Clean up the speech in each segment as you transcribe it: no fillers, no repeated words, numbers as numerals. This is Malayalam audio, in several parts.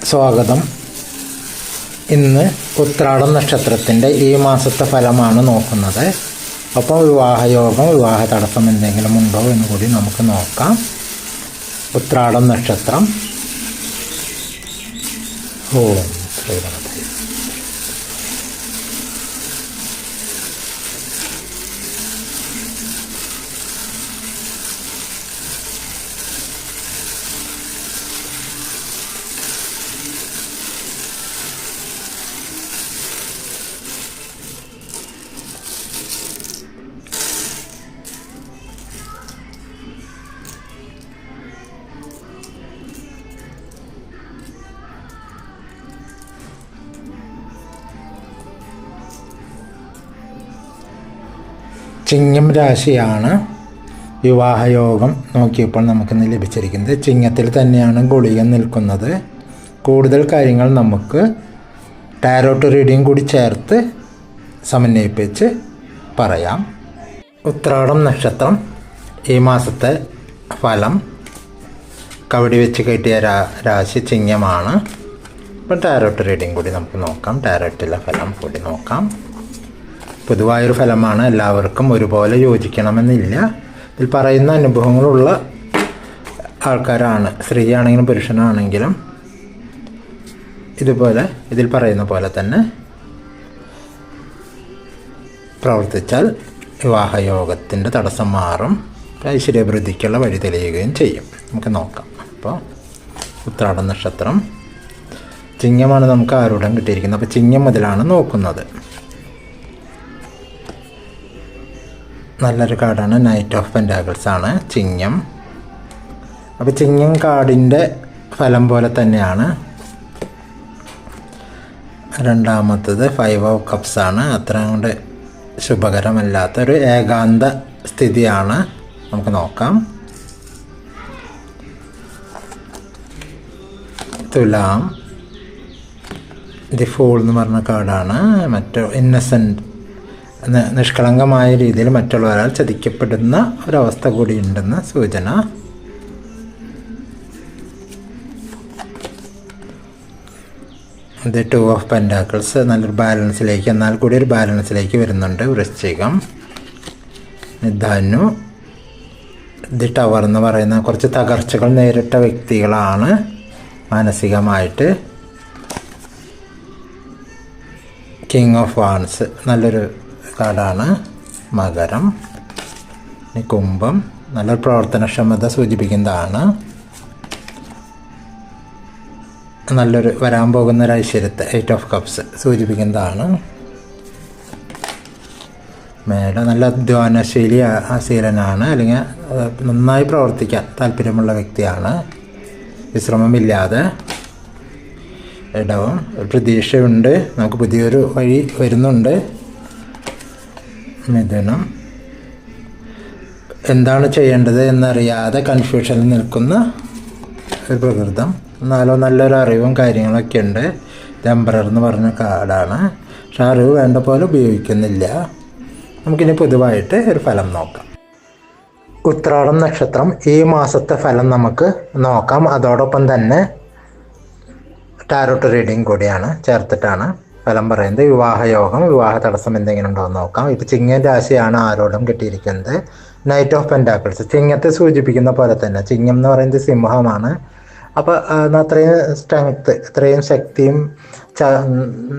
സ്വാഗതം. ഇന്ന് ഉത്രാടം നക്ഷത്രത്തിൻ്റെ ഈ മാസത്തെ ഫലമാണ് നോക്കുന്നത്. അപ്പോൾ വിവാഹയോഗം, വിവാഹ തടസ്സം എന്തെങ്കിലും ഉണ്ടോ എന്ന് കൂടി നമുക്ക് നോക്കാം. ഉത്രാടം നക്ഷത്രം. ഓം ശ്രീഗണപതി. ചിങ്ങം രാശിയാണ്. വിവാഹയോഗം നോക്കിയപ്പോൾ നമുക്കിന്ന് ലഭിച്ചിരിക്കുന്നത് ചിങ്ങത്തിൽ തന്നെയാണ് ഗുളികൻ നിൽക്കുന്നത്. കൂടുതൽ കാര്യങ്ങൾ നമുക്ക് ടാരോട്ട് റീഡിങ് കൂടി ചേർത്ത് സമന്വയിപ്പിച്ച് പറയാം. ഉത്രാടം നക്ഷത്രം ഈ മാസത്തെ ഫലം കവടി വെച്ച് കെട്ടിയ രാശി ചിങ്ങമാണ്. അപ്പോൾ ടാരോട്ട് റീഡിങ് കൂടി നമുക്ക് നോക്കാം. ടാരോട്ടിലെ ഫലം കൂടി നോക്കാം. പൊതുവായൊരു ഫലമാണ്, എല്ലാവർക്കും ഒരുപോലെ യോജിക്കണമെന്നില്ല. ഇതിൽ പറയുന്ന അനുഭവങ്ങളുള്ള ആൾക്കാരാണ്, സ്ത്രീയാണെങ്കിലും പുരുഷനാണെങ്കിലും ഇതുപോലെ ഇതിൽ പറയുന്ന പോലെ തന്നെ പ്രവർത്തിച്ചാൽ വിവാഹയോഗത്തിൻ്റെ തടസ്സം മാറും, ഐശ്വര്യവൃദ്ധിക്കുള്ള വഴി തെളിയുകയും ചെയ്യും. നമുക്ക് നോക്കാം. അപ്പോൾ ഉത്രാടം നക്ഷത്രം ചിങ്ങമാണ് നമുക്ക് ആരൂഢം കിട്ടിയിരിക്കുന്നത്. അപ്പോൾ ചിങ്ങം മുതലാണ് നോക്കുന്നത്. നല്ലൊരു കാർഡാണ്, നൈറ്റ് ഓഫ് പെൻറ്റാക്കിൾസ് ആണ് ചിങ്ങം. അപ്പോൾ ചിങ്ങം കാർഡിൻ്റെ ഫലം പോലെ തന്നെയാണ്. രണ്ടാമത്തത് 5 ഓഫ് കപ്സ് ആണ്. അത്ര കൊണ്ട് ശുഭകരമല്ലാത്തൊരു ഏകാന്ത സ്ഥിതിയാണ്. നമുക്ക് നോക്കാം. തുലാം, ദി ഫൂൾ എന്ന് പറഞ്ഞ കാർഡാണ്. ഇന്നസെൻറ്റ്, നിഷ്കളങ്കമായ രീതിയിൽ മറ്റുള്ളവരാൽ ചതിക്കപ്പെടുന്ന ഒരവസ്ഥ കൂടിയുണ്ടെന്ന് സൂചന. ഇത് 2 ഓഫ് പെൻറ്റാക്കിൾസ്, നല്ലൊരു ബാലൻസിലേക്ക്, എന്നാൽ കൂടി ഒരു ബാലൻസിലേക്ക് വരുന്നുണ്ട്. വൃശ്ചികം, ധനു, ദി ടവർ എന്ന് പറയുന്ന കുറച്ച് തകർച്ചകൾ നേരിട്ട വ്യക്തികളാണ് മാനസികമായിട്ട്. കിങ് ഓഫ് വാൺസ് നല്ലൊരു കാർഡാണ്. മകരം, കുംഭം, നല്ലൊരു പ്രവർത്തനക്ഷമത സൂചിപ്പിക്കുന്നതാണ്. നല്ലൊരു വരാൻ പോകുന്ന ഒരു ഐശ്വര്യത്തെ 8 ഓഫ് കപ്സ് സൂചിപ്പിക്കുന്നതാണ്. മേട, നല്ല അധ്വാനശീലനാണ്, അല്ലെങ്കിൽ നന്നായി പ്രവർത്തിക്കാൻ താല്പര്യമുള്ള വ്യക്തിയാണ്, വിശ്രമമില്ലാതെ. ഇടവം, പ്രതീക്ഷയുണ്ട്, നമുക്ക് പുതിയൊരു വഴി വരുന്നുണ്ട്. മിഥുനം, എന്താണ് ചെയ്യേണ്ടത് എന്നറിയാതെ കൺഫ്യൂഷനിൽ നിൽക്കുന്ന ഒരു പ്രകൃതം. എന്നാലും നല്ലൊരു അറിവും കാര്യങ്ങളൊക്കെ ഉണ്ട്. എംപറർ എന്ന് പറഞ്ഞ കാർഡാണ്. പക്ഷെ അറിവ് വേണ്ട പോലെ ഉപയോഗിക്കുന്നില്ല. നമുക്കിനി പൊതുവായിട്ട് ഒരു ഫലം നോക്കാം. ഉത്രാടം നക്ഷത്രം ഈ മാസത്തെ ഫലം നമുക്ക് നോക്കാം. അതോടൊപ്പം തന്നെ ടാരോട്ട് റീഡിങ് കൂടിയാണ് ചേർത്തിട്ടാണ് ഫലം പറയുന്നത്. വിവാഹയോഗം, വിവാഹ തടസ്സം എന്തെങ്കിലും ഉണ്ടോ എന്ന് നോക്കാം. ഇപ്പോൾ ചിങ്ങൻ രാശിയാണ് ആരോടും കിട്ടിയിരിക്കുന്നത്. നൈറ്റ് ഓഫ് പെൻറ്റാക്കിൾസ് ചിങ്ങത്തെ സൂചിപ്പിക്കുന്ന പോലെ തന്നെ, ചിങ്ങം എന്ന് പറയുന്നത് സിംഹമാണ്. അപ്പോൾ അത്രയും സ്ട്രെങ്ത്ത്, അത്രയും ശക്തിയും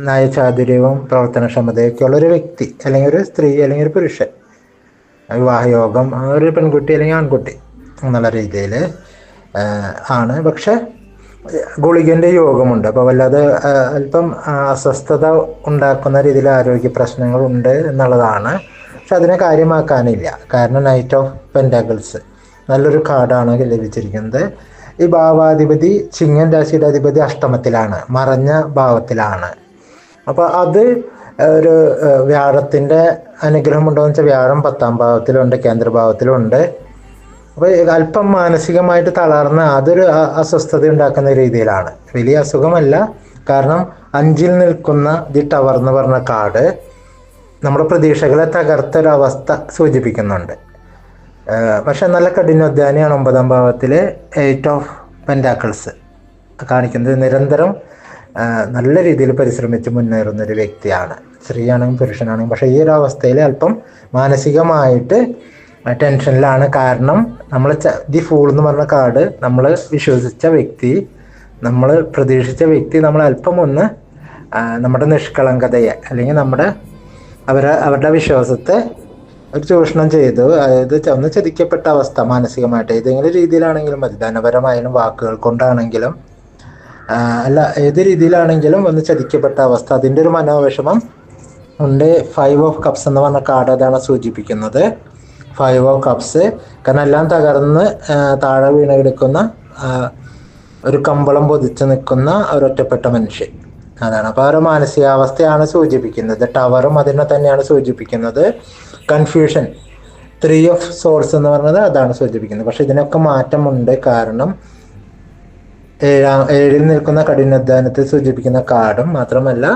നയചാതുര്യവും പ്രവർത്തനക്ഷമതയൊക്കെ ഉള്ളൊരു വ്യക്തി, അല്ലെങ്കിൽ ഒരു സ്ത്രീ, അല്ലെങ്കിൽ ഒരു പുരുഷൻ. വിവാഹയോഗം ഒരു പെൺകുട്ടി അല്ലെങ്കിൽ ആൺകുട്ടി എന്നുള്ള രീതിയിൽ ആണ്. പക്ഷെ ഗുളികൻ്റെ യോഗമുണ്ട്. അപ്പോൾ വല്ലാതെ അല്പം അസ്വസ്ഥത ഉണ്ടാക്കുന്ന രീതിയിൽ ആരോഗ്യ പ്രശ്നങ്ങളുണ്ട് എന്നുള്ളതാണ്. പക്ഷെ അതിനെ കാര്യമാക്കാനില്ല. കാരണം നൈറ്റ് ഓഫ് പെൻറ്റാക്കിൾസ് നല്ലൊരു കാർഡാണ് ലഭിച്ചിരിക്കുന്നത്. ഈ ഭാവാധിപതി, ചിങ്ങൻ രാശിയുടെ അധിപതി അഷ്ടമത്തിലാണ്, മറഞ്ഞ ഭാവത്തിലാണ്. അപ്പോൾ അത് ഒരു വ്യാഴത്തിൻ്റെ അനുഗ്രഹമുണ്ടോ എന്ന് വെച്ചാൽ വ്യാഴം 10ാം ഭാവത്തിലുണ്ട്, കേന്ദ്രഭാവത്തിലുണ്ട്. അപ്പോൾ അല്പം മാനസികമായിട്ട് തളർന്ന് അതൊരു അസ്വസ്ഥത ഉണ്ടാക്കുന്ന രീതിയിലാണ്. വലിയ അസുഖമല്ല, കാരണം 5ൽ നിൽക്കുന്ന ദി ടവർ എന്ന് പറഞ്ഞ കാർഡ് നമ്മുടെ പ്രതീക്ഷകളെ തകർത്തൊരവസ്ഥ സൂചിപ്പിക്കുന്നുണ്ട്. പക്ഷെ നല്ല കഠിനാധ്വാനിയാണ്. 9ാം ഭാവത്തിൽ 8 ഓഫ് പെൻറ്റാക്കിൾസ് കാണിക്കുന്നത് നിരന്തരം നല്ല രീതിയിൽ പരിശ്രമിച്ച് മുന്നേറുന്ന ഒരു വ്യക്തിയാണ്, സ്ത്രീയാണെങ്കിലും പുരുഷനാണെങ്കിലും. പക്ഷേ ഈ ഒരു അവസ്ഥയിൽ അല്പം മാനസികമായിട്ട് ടെൻഷനിലാണ്. കാരണം നമ്മൾ ദി ഫൂൾ എന്ന് പറഞ്ഞ കാർഡ്, നമ്മൾ വിശ്വസിച്ച വ്യക്തി, നമ്മൾ പ്രതീക്ഷിച്ച വ്യക്തി നമ്മൾ അല്പം ഒന്ന് നമ്മുടെ നിഷ്കളങ്കതയെ അല്ലെങ്കിൽ അവരുടെ വിശ്വാസത്തെ ഒരു ചൂഷണം ചെയ്തു. അതായത് ഒന്ന് ചതിക്കപ്പെട്ട അവസ്ഥ മാനസികമായിട്ട് ഏതെങ്കിലും രീതിയിലാണെങ്കിലും മതി, ധനപരമായാലും വാക്കുകൾ കൊണ്ടാണെങ്കിലും അല്ല ഏത് രീതിയിലാണെങ്കിലും ഒന്ന് ചതിക്കപ്പെട്ട അവസ്ഥ, അതിൻ്റെ ഒരു മനോവിഷമം ഉണ്ട്. 5 ഓഫ് കപ്സ് എന്ന് പറഞ്ഞ കാർഡ് അതാണ് സൂചിപ്പിക്കുന്നത്. 5 ഓഫ് കപ്സ്, കാരണം എല്ലാം തകർന്ന് താഴെ വീണ് കിടക്കുന്ന ഒരു കമ്പളം പൊതിച്ച് നിൽക്കുന്ന ഒരൊറ്റപ്പെട്ട മനുഷ്യൻ, അതാണ്. അപ്പോൾ ആ ഒരു മാനസികാവസ്ഥയാണ് സൂചിപ്പിക്കുന്നത്. ടവറും അതിനെ തന്നെയാണ് സൂചിപ്പിക്കുന്നത്. കൺഫ്യൂഷൻ, 3 ഓഫ് സോൾസ് എന്ന് പറഞ്ഞത് അതാണ് സൂചിപ്പിക്കുന്നത്. പക്ഷെ ഇതിനൊക്കെ മാറ്റമുണ്ട്. കാരണം 7ൽ നിൽക്കുന്ന കഠിനാധ്വാനത്തെ സൂചിപ്പിക്കുന്ന കാർഡും മാത്രമല്ല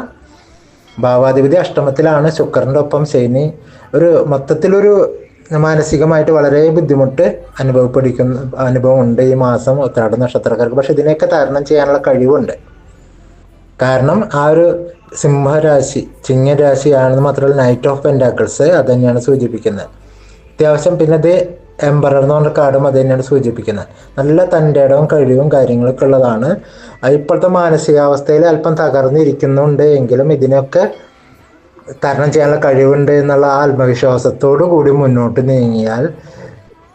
ഭാവാധിപതി അഷ്ടമത്തിലാണ്, ശുക്രൻ്റെ ഒപ്പം ശനി. ഒരു മൊത്തത്തിലൊരു മാനസികമായിട്ട് വളരെ ബുദ്ധിമുട്ട് അനുഭവമുണ്ട് ഈ മാസം ഉത്രാട നക്ഷത്രക്കാർക്ക്. പക്ഷെ ഇതിനെയൊക്കെ തരണം ചെയ്യാനുള്ള കഴിവുണ്ട്. കാരണം ആ ഒരു സിംഹരാശി ചിങ്ങരാശിയാണെന്ന് മാത്രമല്ല നൈറ്റ് ഓഫ് പെൻറ്റാക്കിൾസ് അത് തന്നെയാണ് സൂചിപ്പിക്കുന്നത്. അത്യാവശ്യം പിന്നെ ഇത് എംബറർ എന്ന് പറഞ്ഞ കാർഡും അത് തന്നെയാണ് സൂചിപ്പിക്കുന്നത്. നല്ല തൻ്റെ ഇടവും കഴിവും കാര്യങ്ങളൊക്കെ ഉള്ളതാണ്. ഇപ്പോഴത്തെ മാനസികാവസ്ഥയിൽ അല്പം തകർന്നിരിക്കുന്നുണ്ട് എങ്കിലും ഇതിനൊക്കെ തരണം ചെയ്യാനുള്ള കഴിവുണ്ട് എന്നുള്ള ആത്മവിശ്വാസത്തോടു കൂടി മുന്നോട്ട് നീങ്ങിയാൽ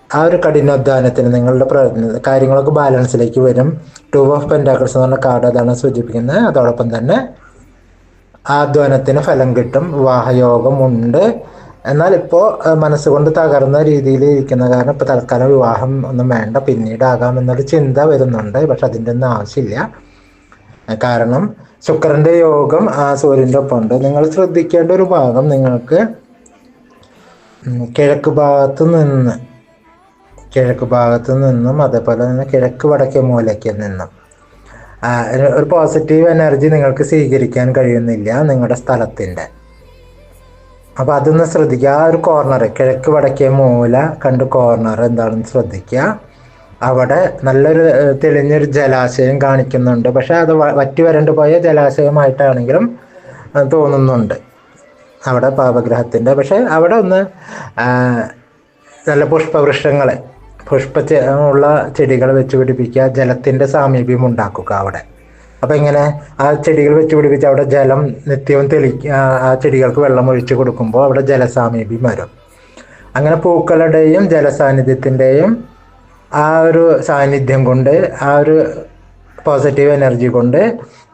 ആ ഒരു കഠിനാധ്വാനത്തിന് നിങ്ങളുടെ കാര്യങ്ങളൊക്കെ ബാലൻസിലേക്ക് വരും. 2 ഓഫ് പെൻറ്റാക്കിൾസ് എന്ന് പറഞ്ഞ കാർഡ് അതാണ് സൂചിപ്പിക്കുന്നത്. അതോടൊപ്പം തന്നെ അധ്വാനത്തിന് ഫലം കിട്ടും, വിവാഹയോഗമുണ്ട്. എന്നാൽ ഇപ്പോൾ മനസ്സുകൊണ്ട് തകർന്ന രീതിയിൽ ഇരിക്കുന്ന കാരണം ഇപ്പോൾ തൽക്കാലം വിവാഹം ഒന്നും വേണ്ട, പിന്നീടാകാമെന്നൊരു ചിന്ത വരുന്നുണ്ട്. പക്ഷെ അതിൻ്റെ ഒന്നും ആവശ്യമില്ല. കാരണം ശുക്രൻ്റെ യോഗം സൂര്യൻ്റെ ഒപ്പം ഉണ്ട്. നിങ്ങൾ ശ്രദ്ധിക്കേണ്ട ഒരു ഭാഗം, നിങ്ങൾക്ക് കിഴക്ക് ഭാഗത്ത് നിന്നും അതേപോലെ തന്നെ കിഴക്ക് വടക്കേ മൂലയ്ക്ക് നിന്നും ഒരു പോസിറ്റീവ് എനർജി നിങ്ങൾക്ക് സ്വീകരിക്കാൻ കഴിയുന്നില്ല നിങ്ങളുടെ സ്ഥലത്തിൻ്റെ. അപ്പോൾ അതൊന്ന് ശ്രദ്ധിക്കുക. ആ ഒരു കോർണർ, കിഴക്ക് വടക്കേ മൂല കണ്ട് കോർണർ എന്താണെന്ന് ശ്രദ്ധിക്കുക. അവിടെ നല്ലൊരു തെളിഞ്ഞൊരു ജലാശയം കാണിക്കുന്നുണ്ട്. പക്ഷെ അത് വറ്റി വരണ്ടു പോയ ജലാശയമായിട്ടാണെങ്കിലും തോന്നുന്നുണ്ട് അവിടെ പാപഗ്രഹത്തിൻ്റെ. പക്ഷെ അവിടെ ഒന്ന് നല്ല പുഷ്പവൃക്ഷങ്ങൾ ഉള്ള ചെടികൾ വെച്ച് പിടിപ്പിക്കുക, ജലത്തിൻ്റെ സാമീപ്യം ഉണ്ടാക്കുക അവിടെ. അപ്പം ഇങ്ങനെ ആ ചെടികൾ വെച്ച് പിടിപ്പിച്ച് അവിടെ ജലം നിത്യവും ആ ചെടികൾക്ക് വെള്ളം ഒഴിച്ച് കൊടുക്കുമ്പോൾ അവിടെ ജലസാമീപ്യം വരും. അങ്ങനെ പൂക്കളുടെയും ജലസാന്നിധ്യത്തിൻ്റെയും ആ ഒരു സാന്നിധ്യം കൊണ്ട്, ആ ഒരു പോസിറ്റീവ് എനർജി കൊണ്ട്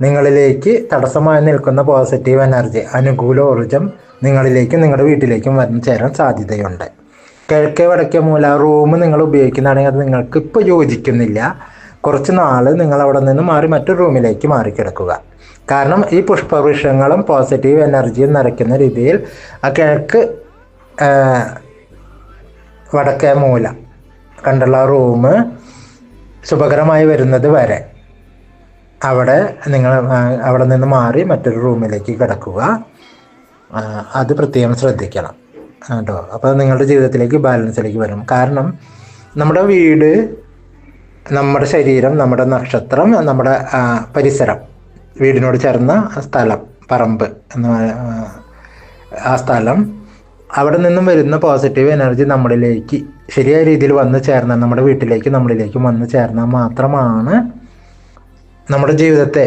നിങ്ങളിലേക്ക് തടസ്സമായി നിൽക്കുന്ന പോസിറ്റീവ് എനർജി, അനുകൂല ഊർജം നിങ്ങളിലേക്കും നിങ്ങളുടെ വീട്ടിലേക്കും വന്നു ചേരാൻ സാധ്യതയുണ്ട്. കിഴക്കേ വടക്കേ മൂല റൂം നിങ്ങൾ ഉപയോഗിക്കുന്നതാണെങ്കിൽ അത് നിങ്ങൾക്ക് ഇപ്പോൾ യോജിക്കുന്നില്ല. കുറച്ച് നാൾ നിങ്ങൾ അവിടെ നിന്ന് മാറി മറ്റൊരു റൂമിലേക്ക് മാറിക്കിടക്കുക. കാരണം ഈ പുഷ്പവൃക്ഷങ്ങളും പോസിറ്റീവ് എനർജിയും നിറയ്ക്കുന്ന രീതിയിൽ ആ കിഴക്ക് വടക്കേ മൂല കണ്ടുള്ള റൂം ശുഭകരമായി വരുന്നത് വരെ അവിടെ നിന്ന് മാറി മറ്റൊരു റൂമിലേക്ക് കിടക്കുക. അത് പ്രത്യേകം ശ്രദ്ധിക്കണം കേട്ടോ. അപ്പോൾ നിങ്ങളുടെ ജീവിതത്തിലേക്ക് ബാലൻസിലേക്ക് വരും. കാരണം നമ്മുടെ വീട്, നമ്മുടെ ശരീരം, നമ്മുടെ നക്ഷത്രം, നമ്മുടെ പരിസരം, വീടിനോട് ചേർന്ന സ്ഥലം, പറമ്പ് ആ സ്ഥലം, അവിടെ നിന്നും വരുന്ന പോസിറ്റീവ് എനർജി നമ്മളിലേക്ക് ശരിയായ രീതിയിൽ വന്നു ചേർന്നാൽ, നമ്മുടെ വീട്ടിലേക്ക് നമ്മളിലേക്ക് വന്നു ചേർന്നാൽ മാത്രമാണ് നമ്മുടെ ജീവിതത്തെ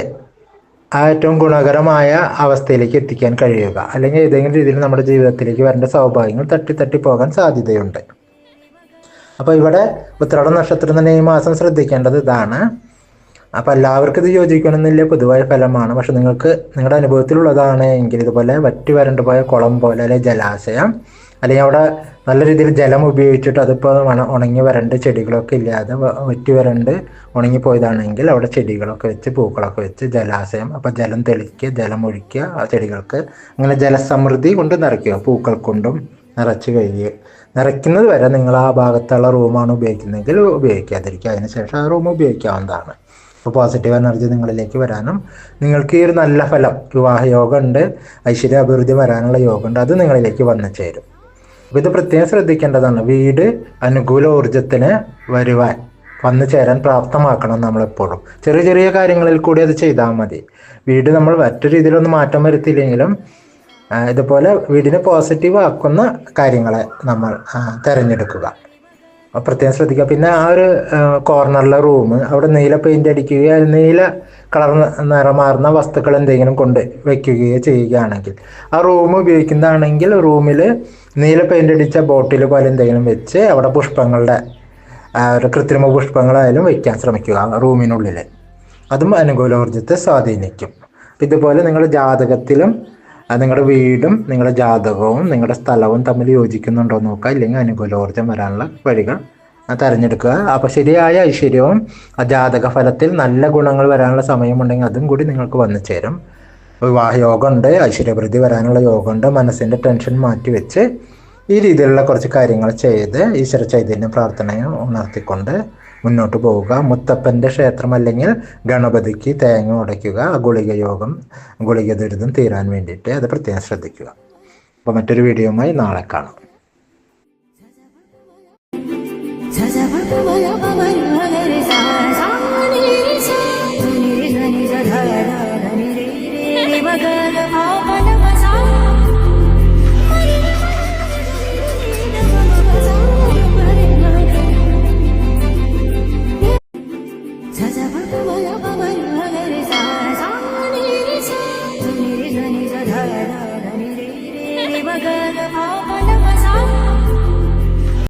ഏറ്റവും ഗുണകരമായ അവസ്ഥയിലേക്ക് എത്തിക്കാൻ കഴിയുക. അല്ലെങ്കിൽ ഏതെങ്കിലും രീതിയിൽ നമ്മുടെ ജീവിതത്തിലേക്ക് വരേണ്ട സൗഭാഗ്യങ്ങൾ തട്ടി പോകാൻ സാധ്യതയുണ്ട്. അപ്പോൾ ഇവിടെ ഉത്രാട നക്ഷത്രം തന്നെ ഈ മാസം ശ്രദ്ധിക്കേണ്ടത് ഇതാണ്. അപ്പോൾ എല്ലാവർക്കും ഇത് യോജിക്കണമെന്നില്ല, പൊതുവായ ഫലമാണ്. പക്ഷെ നിങ്ങൾക്ക് നിങ്ങളുടെ അനുഭവത്തിലുള്ളതാണ് എങ്കിൽ ഇതുപോലെ വറ്റി വരണ്ടു പോയ കുളം പോലെ അല്ലെങ്കിൽ ജലാശയം, അല്ലെങ്കിൽ അവിടെ നല്ല രീതിയിൽ ജലം ഉപയോഗിച്ചിട്ട് അതിപ്പോൾ ഉണങ്ങി വരണ്ട് ചെടികളൊക്കെ ഇല്ലാതെ വറ്റി വരണ്ട് ഉണങ്ങിപ്പോയതാണെങ്കിൽ അവിടെ ചെടികളൊക്കെ വെച്ച് പൂക്കളൊക്കെ വെച്ച് ജലാശയം, അപ്പോൾ ജലം തെളിക്കുക, ജലം ഒഴിക്കുക ആ ചെടികൾക്ക്. അങ്ങനെ ജലസമൃദ്ധി കൊണ്ട് നിറയ്ക്കുക, പൂക്കൾ കൊണ്ടും നിറച്ച് കഴിയുക. നിറയ്ക്കുന്നത് വരെ നിങ്ങൾ ആ ഭാഗത്തുള്ള റൂമാണ് ഉപയോഗിക്കുന്നതെങ്കിൽ ഉപയോഗിക്കാതിരിക്കുക. അതിനുശേഷം ആ റൂം ഉപയോഗിക്കാവുന്നതാണ്. അപ്പോൾ പോസിറ്റീവ് എനർജി നിങ്ങളിലേക്ക് വരാനും നിങ്ങൾക്ക് ഈ ഒരു നല്ല ഫലം, വിവാഹയോഗം ഉണ്ട്, ഐശ്വര്യ അഭിവൃദ്ധി വരാനുള്ള യോഗമുണ്ട്, അത് നിങ്ങളിലേക്ക് വന്നു ചേരും. അപ്പോൾ ഇത് പ്രത്യേകം ശ്രദ്ധിക്കേണ്ടതാണ്. വീട് അനുകൂല ഊർജത്തിന് വരുവാൻ വന്നു ചേരാൻ പ്രാപ്തമാക്കണം നമ്മളെപ്പോഴും. ചെറിയ ചെറിയ കാര്യങ്ങളിൽ കൂടി അത് ചെയ്താൽ മതി. വീട് നമ്മൾ മറ്റു രീതിയിലൊന്നും മാറ്റം വരുത്തിയില്ലെങ്കിലും ഇതുപോലെ വീടിനെ പോസിറ്റീവ് ആക്കുന്ന കാര്യങ്ങളെ നമ്മൾ തിരഞ്ഞെടുക്കുക. പ്രത്യേകം ശ്രദ്ധിക്കുക. പിന്നെ ആ ഒരു കോർണറിലെ റൂം അവിടെ നീല പെയിൻ്റ് അടിക്കുകയോ നീല കളർ നിറമാർന്ന വസ്തുക്കൾ എന്തെങ്കിലും കൊണ്ട് വയ്ക്കുകയോ ചെയ്യുകയാണെങ്കിൽ, ആ റൂം ഉപയോഗിക്കുന്നതാണെങ്കിൽ റൂമിൽ നീല പെയിൻ്റ് അടിച്ച ബോട്ടിൽ പോലെ എന്തെങ്കിലും വെച്ച് അവിടെ പുഷ്പങ്ങളുടെ ഒരു കൃത്രിമ പുഷ്പങ്ങളായാലും വയ്ക്കാൻ ശ്രമിക്കുക റൂമിനുള്ളിൽ. അതും അനുകൂലോർജ്ജത്തെ സ്വാധീനിക്കും. ഇതുപോലെ നിങ്ങളുടെ ജാതകത്തിലും നിങ്ങളുടെ വീടും നിങ്ങളുടെ ജാതകവും നിങ്ങളുടെ സ്ഥലവും തമ്മിൽ യോജിക്കുന്നുണ്ടോ നോക്കുക. ഇല്ലെങ്കിൽ അനുകൂലോർജ്ജം വരാനുള്ള വഴികൾ തിരഞ്ഞെടുക്കുക. അപ്പോൾ ശരിയായ ഐശ്വര്യവും ജാതക ഫലത്തിൽ നല്ല ഗുണങ്ങൾ വരാനുള്ള സമയമുണ്ടെങ്കിൽ അതും കൂടി നിങ്ങൾക്ക് വന്നു ചേരും. വിവാഹ യോഗമുണ്ട്, ഐശ്വര്യവൃദ്ധി വരാനുള്ള യോഗമുണ്ട്. മനസ്സിൻ്റെ ടെൻഷൻ മാറ്റി വെച്ച് ഈ രീതിയിലുള്ള കുറച്ച് കാര്യങ്ങൾ ചെയ്ത് ഈശ്വര ചൈതന്യ പ്രാർത്ഥനയും ഉണർത്തിക്കൊണ്ട് മുന്നോട്ട് പോവുക. മുത്തപ്പൻ്റെ ക്ഷേത്രം അല്ലെങ്കിൽ ഗണപതിക്ക് തേങ്ങ ഉടയ്ക്കുക. ഗുളിക യോഗം, ഗുളിക ദുരിതം തീരാൻ വേണ്ടിയിട്ട് അത് പ്രത്യേകം ശ്രദ്ധിക്കുക. അപ്പോൾ മറ്റൊരു വീഡിയോയുമായി നാളെ കാണാം. Magana